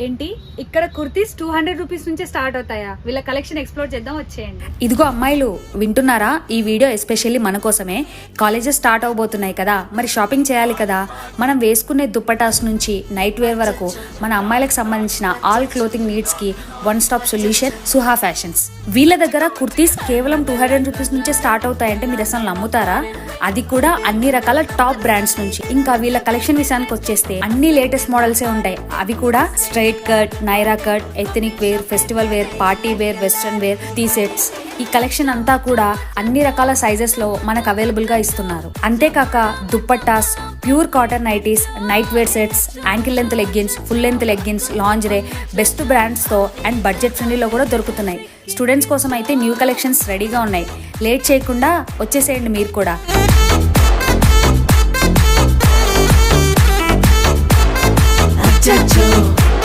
ఏంటి ఇక్కడ కుర్తీస్ 200 రూపీస్ నుంచే స్టార్ట్ అవుతాయా? వీళ్ళ కలెక్షన్ ఎక్స్ప్లోర్ చేద్దాం, వచ్చేయండి. ఇదిగో అమ్మాయిలు వింటున్నారా? ఈ వీడియో ఎస్పెషల్లీ మన కోసమే. కాలేజెస్ స్టార్ట్ అవబోతున్నాయి కదా, మరి షాపింగ్ చేయాలి కదా. మనం వేసుకునే దుప్పటాస్ నుంచి నైట్ వేర్ వరకు మన అమ్మాయిలకు సంబంధించిన ఆల్ క్లోతింగ్ నీడ్స్ కి one stop solution Suha fashions. వీళ్ళ దగ్గర కుర్తీస్ కేవలం 200 రూపీస్ నుంచే స్టార్ట్ అవుతాయంటే మీరు అసలు నమ్ముతారా? అది కూడా అన్ని రకాల టాప్ బ్రాండ్స్ నుంచి. ఇంకా వీళ్ళ కలెక్షన్ విషయానికి వచ్చేస్తే అన్ని లేటెస్ట్ మోడల్సే ఉంటాయి. అవి కూడా straight cut, Naira cut, ethnic wear, festival wear, party wear, western wear, tee sets. ఈ కలెక్షన్ అంతా కూడా అన్ని రకాల సైజెస్ లో మనకు అవైలబుల్ గా ఇస్తున్నారు. అంతేకాక dupattas, pure cotton nighties, night wear sets, ankle length leggings, full length leggings, lingerie best brands తో అండ్ బడ్జెట్ ఫ్రెండ్లీలో కూడా దొరుకుతున్నాయి. స్టూడెంట్స్ కోసం అయితే న్యూ కలెక్షన్స్ రెడీగా ఉన్నాయి. లేట్ చేయకుండా వచ్చేసేయండి మీరు కూడా. Chacho.